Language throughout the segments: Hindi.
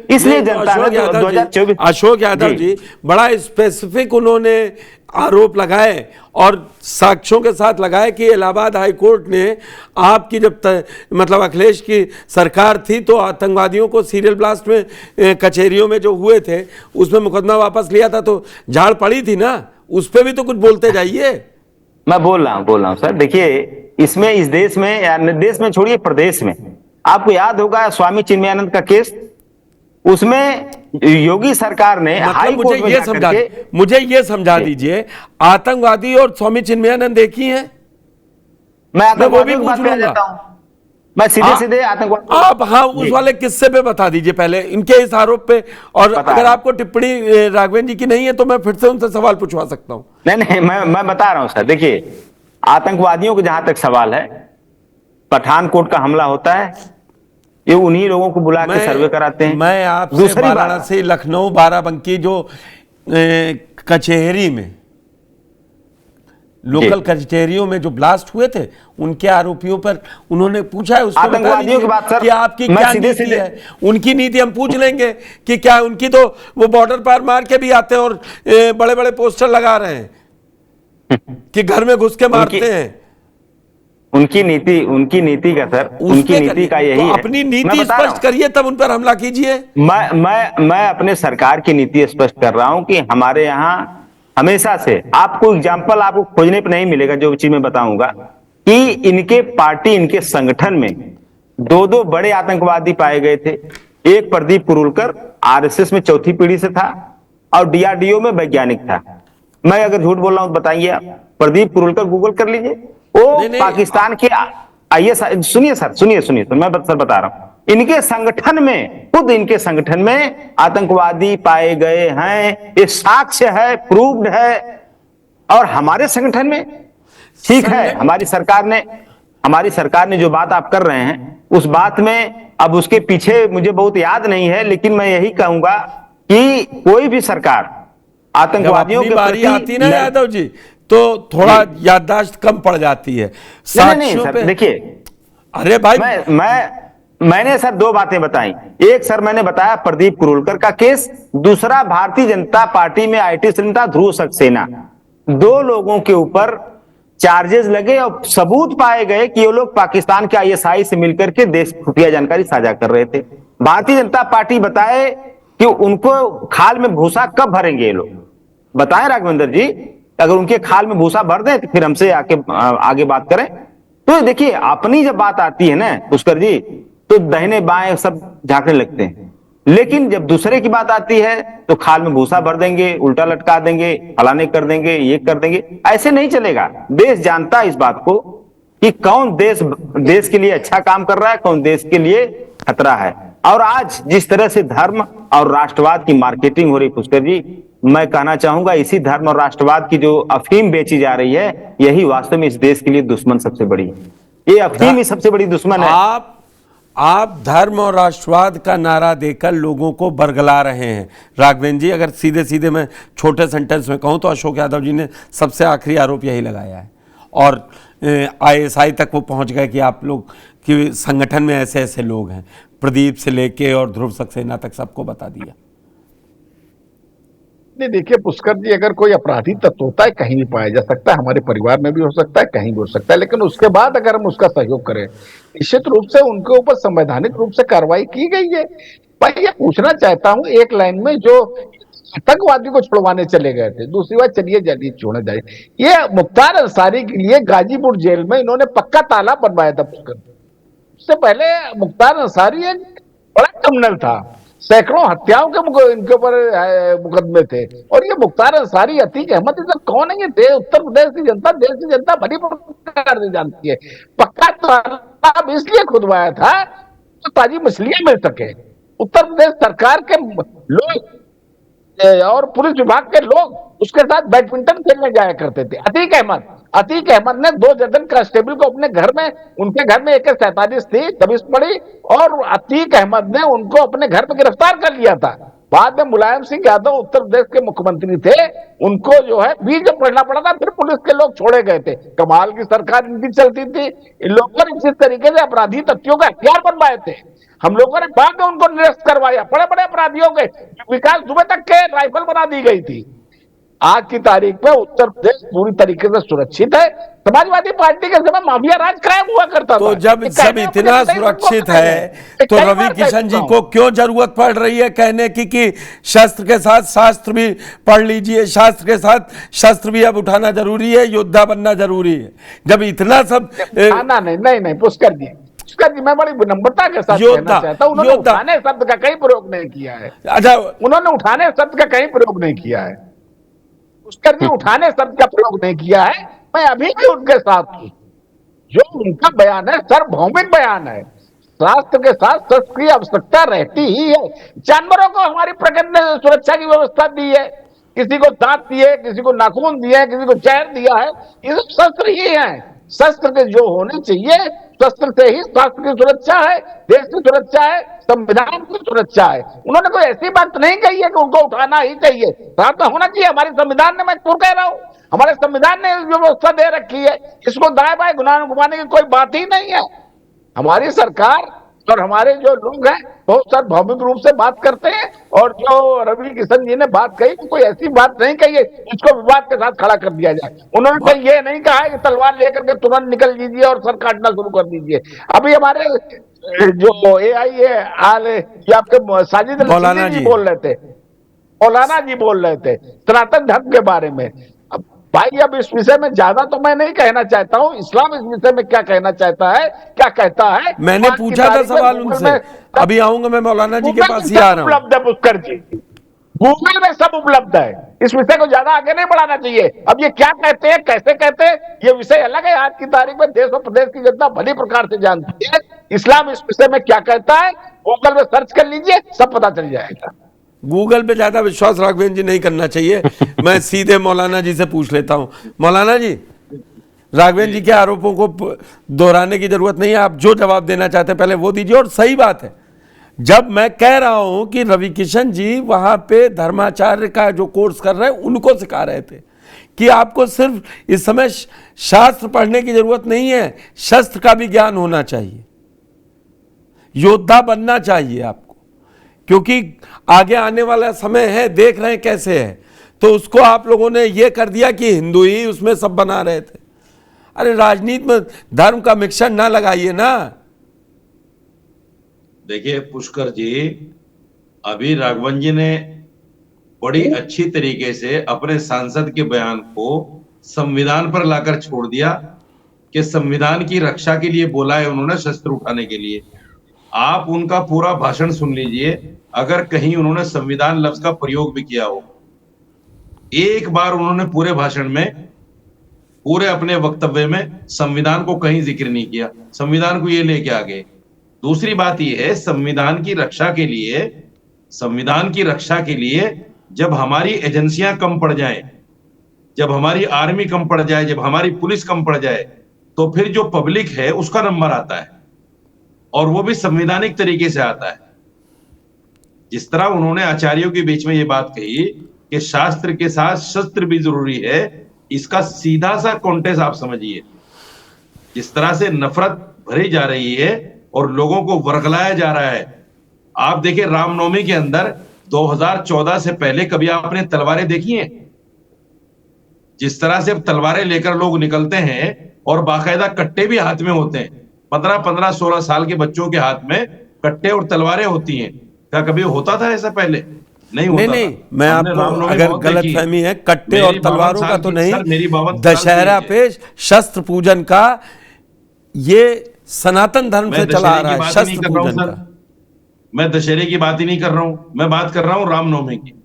इसलिए जनता ने 2024 अशोक यादव जी बड़ा स्पेसिफिक उन्होंने आरोप लगाए और साक्ष्यों के साथ लगाए कि इलाहाबाद हाई कोर्ट ने आपकी जब मतलब अखिलेश की सरकार थी तो आतंकवादियों को सीरियल ब्लास्ट में कचहरियों में जो हुए थे उसमें मुकदमा वापस लिया था, तो झाड़ पड़ी थी ना, उस पर भी तो कुछ बोलते जाइए। मैं बोल रहा हूं सर, देखिए इसमें इस देश में या देश में छोड़िए प्रदेश में आपको याद होगा स्वामी चिन्मयानंद का केस, उसमें योगी सरकार ने हाई कोर्ट में मुझे ये समझा दीजिए, आतंकवादी और स्वामी चिन्मयानंद एक ही हैं? मैं वो भी पूछ लूंगा, मैं सीधे सीधे आतंकवादी आप हाँ उस वाले किस्से पे बता दीजिए पहले इनके इस आरोप पे, और अगर आपको टिप्पणी राघवेंद्र जी की नहीं है तो मैं फिर से उनसे सवाल पूछवा सकता हूं। नहीं मैं बता रहा हूं सर, देखिए आतंकवादियों के जहां तक सवाल है, पठानकोट का हमला होता है, ये उन्हीं लोगों को बुला के सर्वे कराते हैं। मैं आपसे वाराणसी, लखनऊ, बाराबंकी जो कचहरी में लोकल कचहरियों में जो ब्लास्ट हुए थे उनके आरोपियों पर उन्होंने पूछा है, उसको आतंकवादियों की बात सर, कि आपकी क्या नीति है। उनकी नीति हम पूछ लेंगे कि क्या उनकी, तो वो बॉर्डर पार मार के भी आते हैं और बड़े बड़े पोस्टर लगा रहे हैं कि घर में घुस के मारते हैं। उनकी नीति का सर, उनकी नीति का यही तो अपनी नीति स्पष्ट करिए तब उन पर हमला कीजिए। मैं अपने सरकार की नीति स्पष्ट कर रहा हूं कि हमारे यहां हमेशा से, आपको एग्जाम्पल आपको खोजने पर नहीं मिलेगा, जो चीज मैं बताऊंगा कि इनके पार्टी, इनके संगठन में दो बड़े आतंकवादी पाए गए थे। एक प्रदीप कुरुलकर आरएसएस में चौथी पीढ़ी से था और डीआरडीओ में वैज्ञानिक था। मैं अगर झूठ बोल रहा हूं तो बताइए आप, प्रदीप कुरुलकर गूगल कर लीजिए, वो पाकिस्तान के आईएएस, सुनिए तो मैं सर बता रहा हूं, इनके संगठन में, खुद इनके संगठन में आतंकवादी पाए गए हैं, ये साक्ष्य है, प्रूव्ड है। और हमारे संगठन में ठीक है, हमारी सरकार ने जो बात आप कर रहे हैं उस बात में, अब उसके पीछे मुझे बहुत याद नहीं है, लेकिन मैं यही कहूंगा कि कोई भी सरकार आतंकवादियों के बारी आती ना यादव जी तो थोड़ा याददाश्त कम पड़ जाती है। नहीं सर, देखिए, अरे भाई मैंने सर दो बातें बताई। एक सर मैंने बताया प्रदीप कुरुलकर का केस, दूसरा भारतीय जनता पार्टी में आईटी सेल था ध्रुव सक्सेना, दो लोगों के ऊपर चार्जेस लगे और सबूत पाए गए कि ये लोग पाकिस्तान के आईएसआई से मिलकर के देश खुफिया जानकारी साझा कर रहे थे। भारतीय जनता पार्टी बताए कि उनको खाल में भूसा कब भरेंगे ये लोग, बताएं राघवेंद्र जी, अगर उनके खाल में भूसा भर दें तो फिर हमसे आगे बात करें। तो देखिए, अपनी जब बात आती है ना पुष्कर जी, तो दाहिने बाएं सब झांकने लगते हैं, लेकिन जब दूसरे की बात आती है तो खाल में भूसा भर देंगे, उल्टा लटका देंगे, फलाने कर देंगे, ये कर देंगे। ऐसे नहीं चलेगा। देश जानता है इस बात को कि कौन देश के लिए अच्छा काम कर रहा है, कौन देश के लिए खतरा है। और आज जिस तरह से धर्म और राष्ट्रवाद की मार्केटिंग हो रही पुष्कर जी, मैं कहना चाहूंगा इसी धर्म और राष्ट्रवाद की जो अफीम बेची जा रही है, यही वास्तव में इस देश के लिए दुश्मन सबसे बड़ी है। ये अफीम ही सबसे बड़ी दुश्मन है। आप धर्म और राष्ट्रवाद का नारा देकर लोगों को बरगला रहे हैं राघवेंद्र जी। अगर सीधे सीधे मैं छोटे सेंटेंस में कहूं तो अशोक यादव जी ने सबसे आखिरी आरोप यही लगाया है और आईएसआई तक वो पहुंच गए कि आप लोग कि संगठन में ऐसे ऐसे लोग हैं, प्रदीप से लेके और ध्रुव सक्सेना तक सबको बता दिया। नहीं देखिए पुष्कर जी, अगर कोई अपराधी तत्व होता है कहीं भी पाया जा सकता है, हमारे परिवार में भी हो सकता है, कहीं भी हो सकता है, लेकिन उसके बाद अगर हम उसका सहयोग करें, निश्चित रूप से उनके ऊपर संवैधानिक रूप से कार्रवाई की गई है। मैं ये पूछना चाहता हूं एक लाइन में, जो आतंकवादी को छुड़वाने चले गए थे, दूसरी बात चलिए जल्दी छोड़े जाए, ये मुख्तार अंसारी के लिए गाजीपुर जेल में इन्होंने पक्का ताला बनवाया था पुष्कर। उससे पहले मुख्तार अंसारी एक बड़ा क्रिमिनल था, सैकड़ों हत्याओं के इनके ऊपर मुकदमे थे, और ये मुख्तार अंसारी, अतीक अहमद, इधर कौन है ये? उत्तर प्रदेश की जनता, देश की जनता भली प्रकार से जानती है। पक्का तालाब इसलिए खुदवाया था तो ताजी मछलियां मिल सके। उत्तर प्रदेश सरकार के लोग और पुलिस विभाग के लोग उसके साथ बैडमिंटन खेलने जाया करते थे। अतीक अहमद ने 2 दर्जन कांस्टेबल को अपने घर में, उनके घर में AK-47 थी, दबिश पड़ी, और अतीक अहमद ने उनको अपने घर में गिरफ्तार कर लिया था। बाद में मुलायम सिंह यादव उत्तर प्रदेश के मुख्यमंत्री थे, उनको जो है बीच में पढ़ना पड़ा था, फिर पुलिस के लोग छोड़े गए थे। कमाल की सरकार इनकी चलती थी। इन लोगों ने इसी तरीके से अपराधी तत्वों का हथियार बनवाए थे। हम लोगों ने बाद में उनको निरस्त करवाया। बड़े बड़े अपराधियों के विकास दुबे तक के राइफल बना दी गई थी। आज की तारीख में उत्तर प्रदेश पूरी तरीके से सुरक्षित है। समाजवादी पार्टी के समय माफिया राज कायम हुआ करता तो था। जब ये सब कहने में इतना मुझे नहीं सुरक्षित संकोच है। है ये तो कई रवि बार कह किशन जी चुका को क्यों जरूरत पड़ रही है कहने की कि शस्त्र के साथ शास्त्र भी पढ़ लीजिए, शास्त्र के साथ शस्त्र भी अब उठाना जरूरी है, योद्धा बनना जरूरी है, जब इतना सब हूं। ना नहीं नहीं नहीं पुष्कर जी, पुष्कर जी, मैं बड़ी विनम्रता के साथ योद्धा कहना चाहता हूं, उन्होंने योद्धा उठाने शब्द का कहीं प्रयोग नहीं किया है। अच्छा उन्होंने उठाने शब्द का कहीं प्रयोग नहीं किया है। पुष्कर जी उठाने शब्द का प्रयोग नहीं किया है। मैं अभी भी उनके साथ हूं। जो उनका बयान है सार्वभौमिक बयान है। शास्त्र के साथ शस्त्र की आवश्यकता रहती ही है। जानवरों को हमारी प्रकृति ने सुरक्षा की व्यवस्था दी है। किसी को दांत दिए, किसी को नाखून दिए, किसी को जहर दिया है। ये सब शस्त्र ही है। शस्त्र के जो होने चाहिए, शस्त्र से ही राष्ट्र की सुरक्षा है, देश की सुरक्षा है, संविधान की सुरक्षा है। उन्होंने कोई ऐसी बात नहीं कही है कि उनको उठाना ही चाहिए। साथ में होना चाहिए। हमारे संविधान ने, मैं क्यों कह रहा हूं, हमारे संविधान ने जो व्यवस्था दे रखी है, इसको दाएं बाएं घुमाने की कोई बात ही नहीं है। हमारी सरकार और हमारे जो लोग हैं बहुत सार्वभौमिक रूप से बात करते हैं। और जो रवि किशन जी ने बात कही, कोई ऐसी बात नहीं कही है इसको विवाद के साथ खड़ा कर दिया जाए। उन्होंने कहीं ये नहीं कहा है कि तलवार लेकर के तुरंत निकल लीजिए और सर काटना शुरू कर दीजिए। अभी हमारे जो AI आल ये आपके साजिद मौलाना जी जी बोल रहे थे, मौलाना जी बोल रहे थे सनातन धर्म के बारे में। अब भाई, अब इस विषय में ज्यादा तो मैं नहीं कहना चाहता हूं। इस्लाम इस विषय में क्या कहना चाहता है, क्या कहता है, मैंने आज की पूछा था तारीख में सवाल गूगल उनसे, में अभी आऊंगा मैं मौलाना जी के गूगल पास में ही सब आ रहा हूं। उपलब्ध है पुष्कर जी, गूगल में सब उपलब्ध है। इस विषय को ज्यादा आगे नहीं बढ़ाना चाहिए। अब ये क्या कहते हैं, कैसे कहते हैं, ये विषय अलग है। आज की तारीख में देश और प्रदेश की जनता भली प्रकार से जानती है इस्लाम इस विषय में क्या कहता है। गूगल में सर्च कर लीजिए, सब पता चल जाएगा। गूगल पे ज्यादा विश्वास राघवेंद्र जी नहीं करना चाहिए। मैं सीधे मौलाना जी से पूछ लेता हूं। मौलाना जी, राघवेंद्र जी के आरोपों को दोहराने की जरूरत नहीं है, आप जो जवाब देना चाहते हैं पहले वो दीजिए। और सही बात है, जब मैं कह रहा हूं कि रवि किशन जी वहां पे धर्माचार्य का जो कोर्स कर रहे हैं उनको सिखा रहे थे कि आपको सिर्फ इस समय शास्त्र पढ़ने की जरूरत नहीं है, शस्त्र का भी ज्ञान होना चाहिए, योद्धा बनना चाहिए आपको, क्योंकि आगे आने वाला समय है, देख रहे हैं कैसे है। तो उसको आप लोगों ने ये कर दिया कि हिंदू ही उसमें सब बना रहे थे। अरे राजनीति में धर्म का मिक्सर ना लगाइए ना। देखिए पुष्कर जी, अभी राघवन जी ने बड़ी अच्छी तरीके से अपने सांसद के बयान को संविधान पर लाकर छोड़ दिया कि संविधान की रक्षा के लिए बोला है उन्होंने, शस्त्र उठाने के लिए। आप उनका पूरा भाषण सुन लीजिए, अगर कहीं उन्होंने संविधान लफ्ज का प्रयोग भी किया हो, एक बार उन्होंने पूरे भाषण में, पूरे अपने वक्तव्य में संविधान को कहीं जिक्र नहीं किया। संविधान को ये लेके आ गए। दूसरी बात यह है, संविधान की रक्षा के लिए, संविधान की रक्षा के लिए जब हमारी एजेंसियां कम पड़ जाएं, जब हमारी आर्मी कम पड़ जाए, जब हमारी पुलिस कम पड़ जाए, तो फिर जो पब्लिक है उसका नंबर आता है, और वो भी संवैधानिक तरीके से आता है। जिस तरह उन्होंने आचार्यों के बीच में ये बात कही कि शास्त्र के साथ शस्त्र भी जरूरी है, इसका सीधा सा कॉन्टेक्स्ट आप समझिए। जिस तरह से नफरत भरी जा रही है और लोगों को वर्गलाया जा रहा है। आप देखिए, रामनवमी के अंदर 2014 से पहले कभी आपने तलवारें देखी हैं? जिस तरह से अब तलवारें लेकर लोग निकलते हैं और बाकायदा कट्टे भी हाथ में होते हैं, 15-15, 16 साल के बच्चों के हाथ में कट्टे और तलवारें होती हैं। क्या कभी होता था ऐसा पहले? नहीं होता नहीं, था। मैं हमने आपको, रामनवमी अगर बहुत गलत देखी। फहमी है, कट्टे मेरी और तलवारों 52 का तो साल की- नहीं, सर, मेरी 52 साल की दशहरा एज है। पे शस्त्र पूजन का ये सनातन धर्म मैं से चला आ दशहरे रहा की है, बात ही नहीं शस्त्र कर रहा हूं पूजन सर। का। मैं दशहरे की बात ही नहीं कर रहा हूं, मैं बात कर रहा हूं रामनवमी की।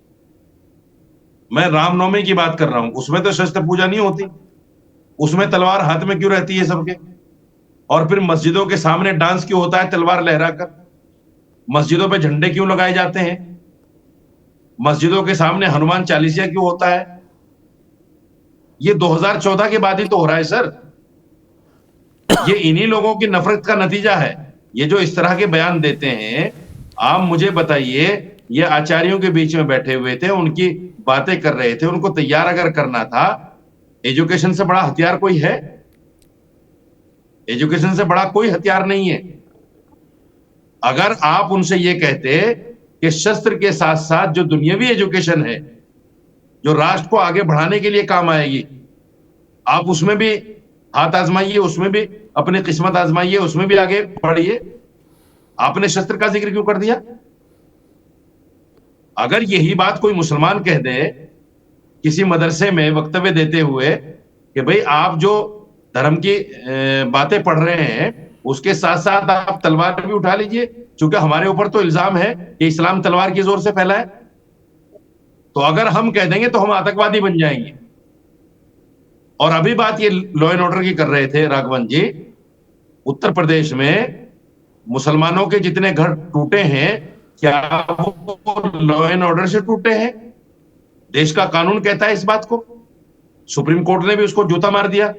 मैं रामनवमी की बात कर रहा हूं, उसमें तो शस्त्र पूजा नहीं होती। उसमें तलवार हाथ में क्यों रहती है सबके? और फिर मस्जिदों के सामने डांस क्यों होता है तलवार लहराकर? मस्जिदों पे झंडे क्यों लगाए जाते हैं? मस्जिदों के सामने हनुमान चालीसा क्यों होता है? ये 2014 के बाद ही तो हो रहा है सर। ये इन्हीं लोगों की नफरत का नतीजा है। ये जो इस तरह के बयान देते हैं, आप मुझे बताइए, ये आचार्यों के बीच में बैठे हुए थे, उनकी बातें कर रहे थे, उनको तैयार अगर करना था, एजुकेशन से बड़ा हथियार कोई है? एजुकेशन से बड़ा कोई हथियार नहीं है। अगर आप उनसे ये कहते कि शस्त्र के साथ साथ जो दुनियावी एजुकेशन है, जो राष्ट्र को आगे बढ़ाने के लिए काम आएगी, आप उसमें भी हाथ आजमाइए, उसमें भी अपनी किस्मत आजमाइए, उसमें भी आगे बढ़िए, आपने शस्त्र का जिक्र क्यों कर दिया? अगर यही बात कोई मुसलमान कह दे किसी मदरसे में वक्तव्य देते हुए कि भाई आप जो धर्म की बातें पढ़ रहे हैं उसके साथ साथ आप तलवार भी उठा लीजिए, क्योंकि हमारे ऊपर तो इल्जाम है कि इस्लाम तलवार की जोर से फैला है, तो अगर हम कह देंगे तो हम आतंकवादी बन जाएंगे। और अभी बात ये लॉ एंड ऑर्डर की कर रहे थे राघवन जी, उत्तर प्रदेश में मुसलमानों के जितने घर टूटे हैं, क्या वो लॉ एंड ऑर्डर से टूटे हैं? देश का कानून कहता है इस बात को। सुप्रीम कोर्ट ने भी उसको जूता मार दिया,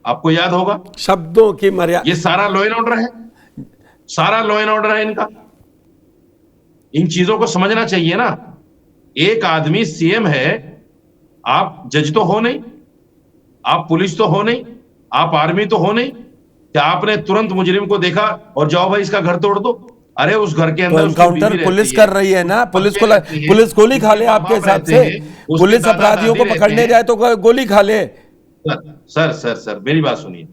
आपको याद होगा। शब्दों की मर्यादा, ये सारा लॉ एंड ऑर्डर है, सारा लॉ एंड ऑर्डर है इनका। इन चीजों को समझना चाहिए ना। एक आदमी सीएम है, आप जज तो हो नहीं, आप पुलिस तो हो नहीं, आप आर्मी तो हो नहीं, क्या आपने तुरंत मुजरिम को देखा और जाओ भाई इसका घर तोड़ दो? अरे उस घर के अंदर एनकाउंटर पुलिस कर रही है ना, पुलिस गोली खा ले आपके हिसाब से, पुलिस अपराधियों को पकड़ने जाए तो गोली खा ले। सर मेरी बात सुनिए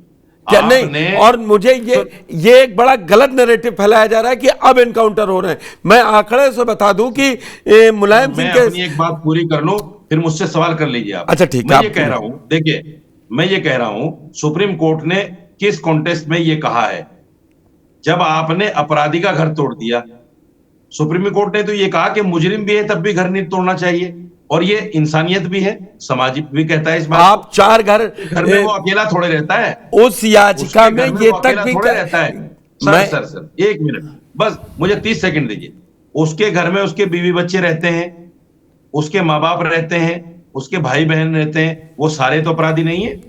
क्या नहीं, और मुझे ये एक बड़ा गलत नैरेटिव फैलाया जा रहा है कि अब एनकाउंटर हो रहे हैं। मैं आंकड़े से बता दूं कि मुलायम सिंह के, अपनी एक बात पूरी कर लूं फिर मुझसे सवाल कर लीजिए आप। अच्छा ठीक है। मैं ये कह रहा हूं, देखिए मैं ये कह रहा हूं, सुप्रीम कोर्ट ने किस कॉन्टेस्ट में ये कहा है? जब आपने अपराधी का घर तोड़ दिया, सुप्रीम कोर्ट ने तो ये कहा कि मुजरिम भी है तब भी घर नहीं तोड़ना चाहिए, और ये इंसानियत भी है, समाज भी कहता है इस बात। आप चार घर में वो अकेला थोड़े रहता है, उस याचिका में ये तक भी रहता है। सर एक मिनट बस, मुझे 30 सेकंड दीजिए। उसके घर में उसके बीवी बच्चे रहते हैं, उसके माँ बाप रहते हैं, उसके भाई बहन रहते हैं, वो सारे तो अपराधी नहीं है,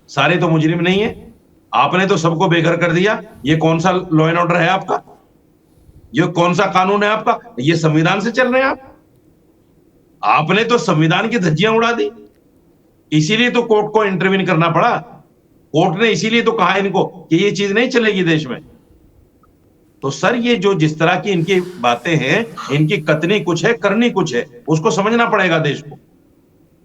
सारे तो मुजरिम नहीं है। आपने तो सबको बेघर कर दिया। ये कौन सा लॉ एंड ऑर्डर है आपका? ये कौन सा कानून है आपका? ये संविधान से चल रहे हैं आप? आपने तो संविधान की धज्जियां उड़ा दी, इसीलिए तो कोर्ट को इंटरवीन करना पड़ा। कोर्ट ने इसीलिए तो कहा इनको कि ये चीज नहीं चलेगी देश में। तो सर ये जो जिस तरह की इनकी बातें हैं, इनकी कथनी कुछ है, करनी कुछ है, उसको समझना पड़ेगा देश को।